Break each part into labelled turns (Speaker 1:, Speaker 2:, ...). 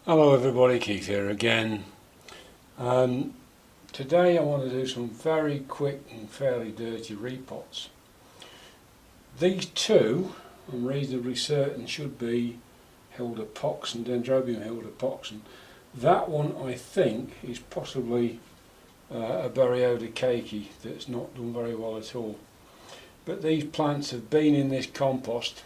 Speaker 1: Hello everybody, Keith here again. Today I want to do some very quick and fairly dirty repots. These two, I'm reasonably certain, should be Hilda Poxon, Dendrobium Hilda Poxon. That one I think is possibly a Persuading cakey that's not done very well at all. But these plants have been in this compost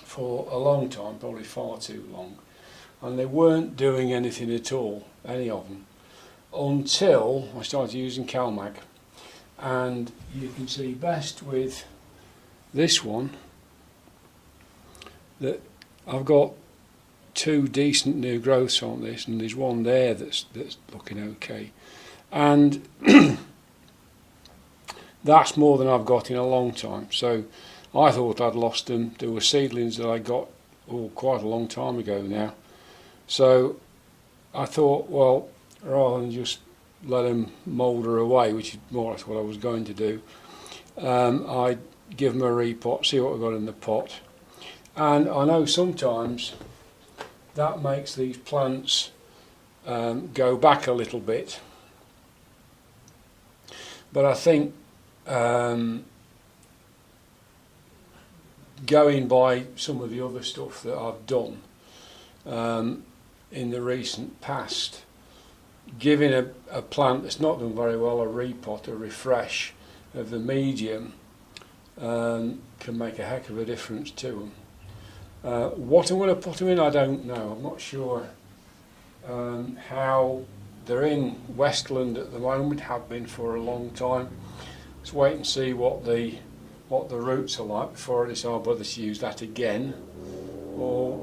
Speaker 1: for a long time, probably far too long. And they weren't doing anything at all, any of them, until I started using CalMag. And you can see best with this one that I've got two decent new growths on this, and there's one there that's looking okay. And that's more than I've got in a long time. So I thought I'd lost them. There were seedlings that I got quite a long time ago now. So I thought, well, rather than just let them moulder away, which is more or less what I was going to do, I'd give them a repot, see what I've got in the pot. And I know sometimes that makes these plants go back a little bit. But I think going by some of the other stuff that I've done in the recent past, giving a plant that's not done very well a repot, a refresh of the medium, can make a heck of a difference to them. What I'm going to put them in, I don't know. I'm not sure how. They're in Westland at the moment, have been for a long time. Let's wait and see what the roots are like before I decide whether to use that again or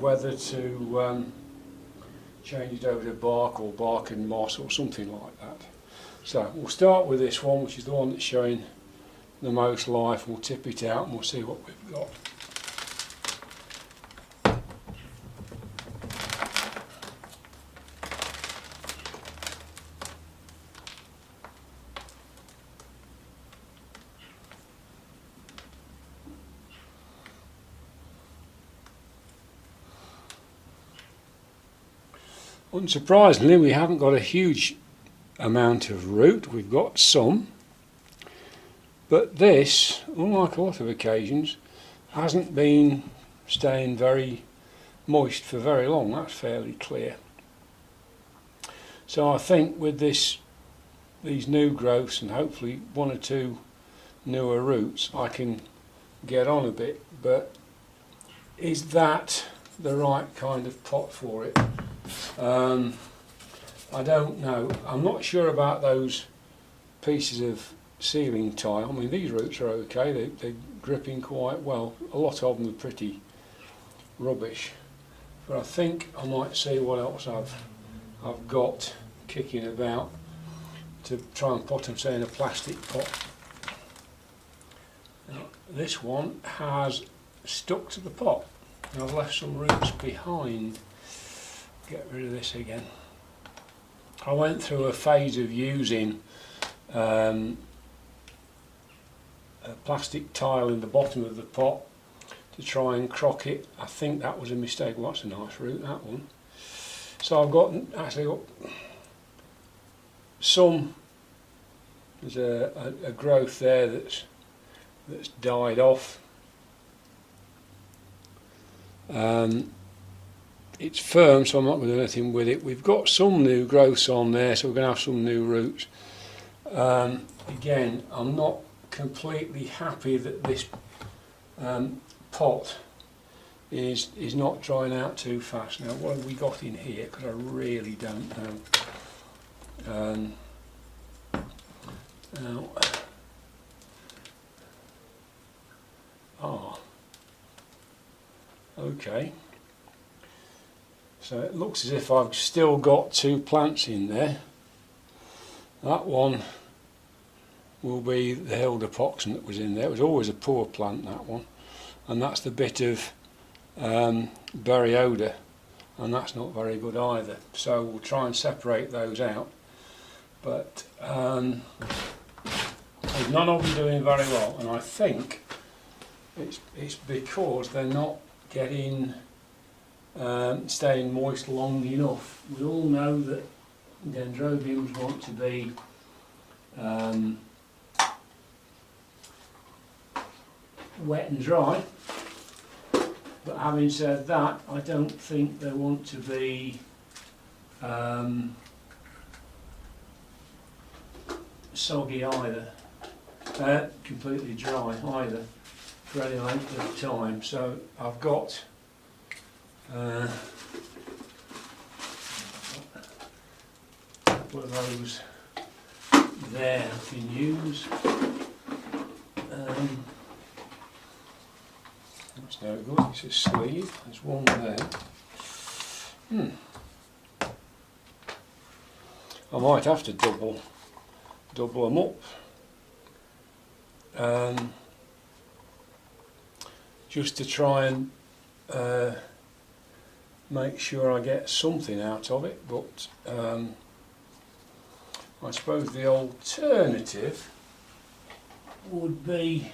Speaker 1: whether to change it over to bark or bark and moss or something like that. So we'll start with this one, which is the one that's showing the most life. We'll tip it out and we'll see what we've got. Unsurprisingly, we haven't got a huge amount of root. We've got some, but this, unlike a lot of occasions, hasn't been staying very moist for very long. That's fairly clear. So I think with these new growths and hopefully one or two newer roots, I can get on a bit. But is that the right kind of pot for it? I don't know. I'm not sure about those pieces of ceiling tile. I mean, these roots are okay, they're gripping quite well. A lot of them are pretty rubbish, but I think I might see what else I've got kicking about to try and put them, say, in a plastic pot. Now, this one has stuck to the pot. I've left some roots behind. Get rid of this again. I went through a phase of using a plastic tile in the bottom of the pot to try and crock it. I think that was a mistake. Well, that's a nice root, that one. So I've actually got some. There's a growth there that's died off. It's firm, so I'm not going to do anything with it. We've got some new growths on there, so we're going to have some new roots. Again, I'm not completely happy that this pot is not drying out too fast. Now, what have we got in here? Because I really don't know. Okay. So it looks as if I've still got two plants in there. That one will be the Hilda Poxon that was in there. It was always a poor plant, that one. And that's the bit of Persuading, and that's not very good either. So we'll try and separate those out. But none of them doing very well, and I think it's because they're not getting staying moist long enough. We all know that Dendrobiums want to be wet and dry, but having said that, I don't think they want to be soggy either, completely dry either, for any length of time. So I've got a couple of those there I can use. That's no good, it's a sleeve, there's one there. I might have to double them up, just to try and make sure I get something out of it, but I suppose the alternative would be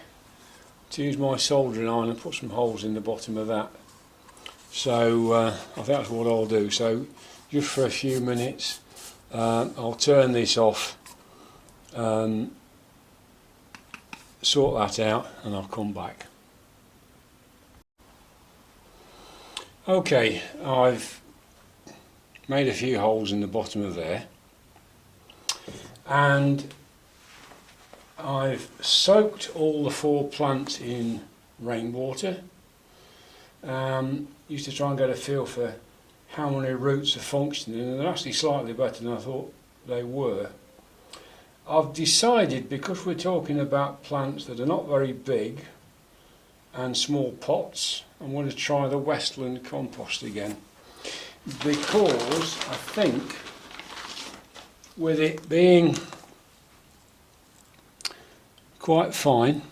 Speaker 1: to use my soldering iron and put some holes in the bottom of that. So I think that's what I'll do. So just for a few minutes I'll turn this off, sort that out, and I'll come back. Okay, I've made a few holes in the bottom of there, and I've soaked all the 4 plants in rainwater. Used to try and get a feel for how many roots are functioning, and they're actually slightly better than I thought they were. I've decided, because we're talking about plants that are not very big and small pots, I'm going to try the Westland compost again, because I think with it being quite fine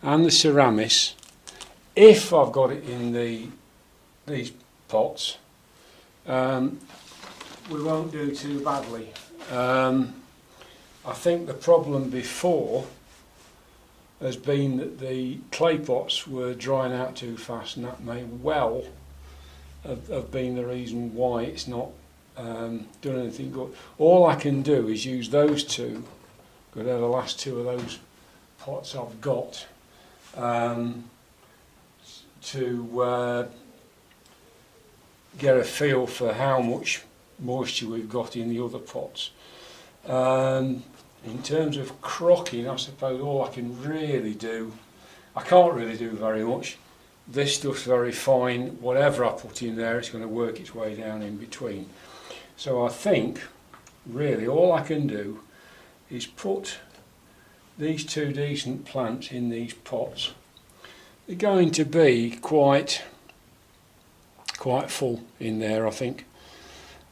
Speaker 1: and the Ceramis, if I've got it in these pots, we won't do too badly. I think the problem before has been that the clay pots were drying out too fast, and that may well have been the reason why it's not done anything good. All I can do is use those two, because they're the last 2 of those pots I've got, to get a feel for how much moisture we've got in the other pots. In terms of crocking, I suppose all I can really do, I can't really do very much. This stuff's very fine. Whatever I put in there, it's going to work its way down in between. So I think really all I can do is put these 2 decent plants in these pots. They're going to be quite full in there, I think,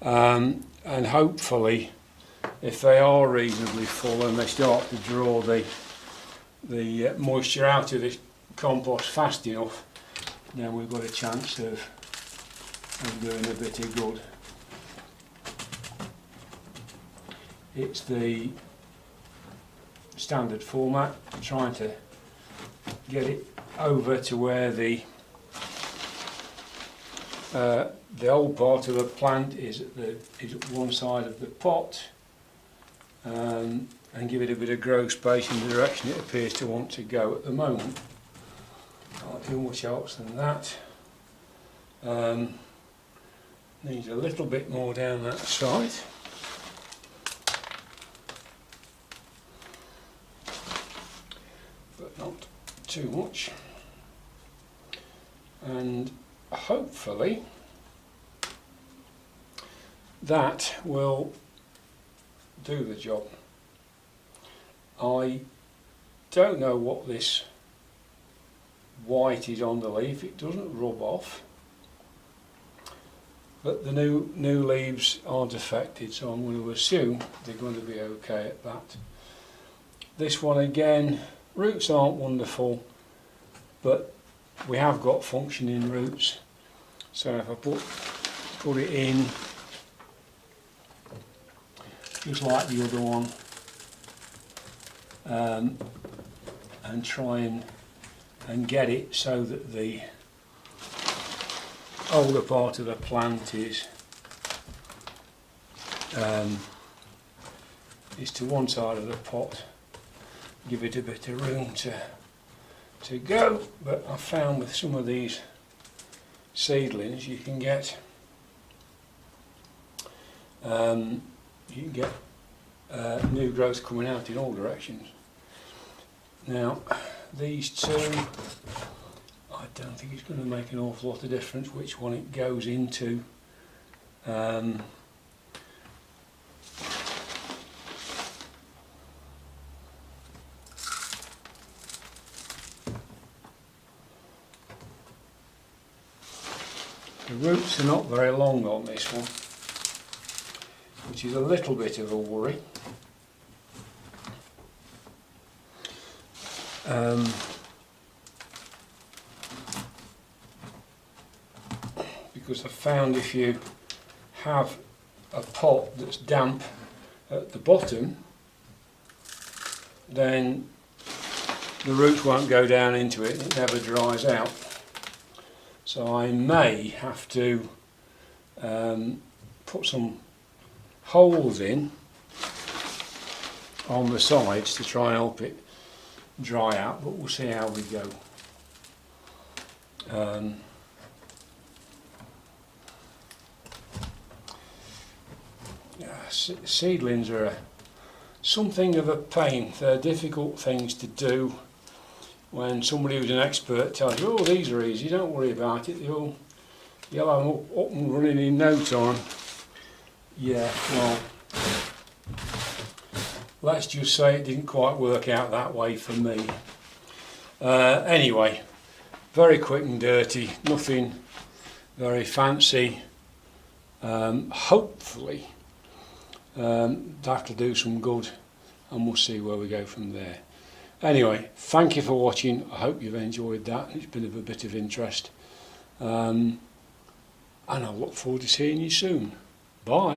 Speaker 1: and hopefully, if they are reasonably full and they start to draw the moisture out of this compost fast enough, then we've got a chance of doing a bit of good. It's the standard format. I'm trying to get it over to where the old part of the plant is at one side of the pot, and give it a bit of grow space in the direction it appears to want to go at the moment. Can't do much else than that. Needs a little bit more down that side. But not too much. And hopefully that will do the job. I don't know what this white is on the leaf. It doesn't rub off, but the new leaves aren't affected, so I'm going to assume they're going to be okay at that. This one again, roots aren't wonderful, but we have got functioning roots, so if I put it in just like the other one, and try and get it so that the older part of the plant is to one side of the pot, give it a bit of room to go, but I've found with some of these seedlings you can get new growth coming out in all directions. Now these two, I don't think it's going to make an awful lot of difference which one it goes into. The roots are not very long on this one, which is a little bit of a worry. Because I found if you have a pot that's damp at the bottom, then the roots won't go down into it, it never dries out. So I may have to put some holes in on the sides to try and help it dry out, but we'll see how we go. Seedlings are something of a pain. They're difficult things to do. When somebody who's an expert tells you, oh, these are easy, don't worry about it, you'll have them up and running in no time. Yeah, well, let's just say it didn't quite work out that way for me. Anyway, very quick and dirty, nothing very fancy. Hopefully that'll do some good, and we'll see where we go from there. Anyway, thank you for watching. I hope you've enjoyed that. It's been of a bit of interest. And I'll look forward to seeing you soon. Bye.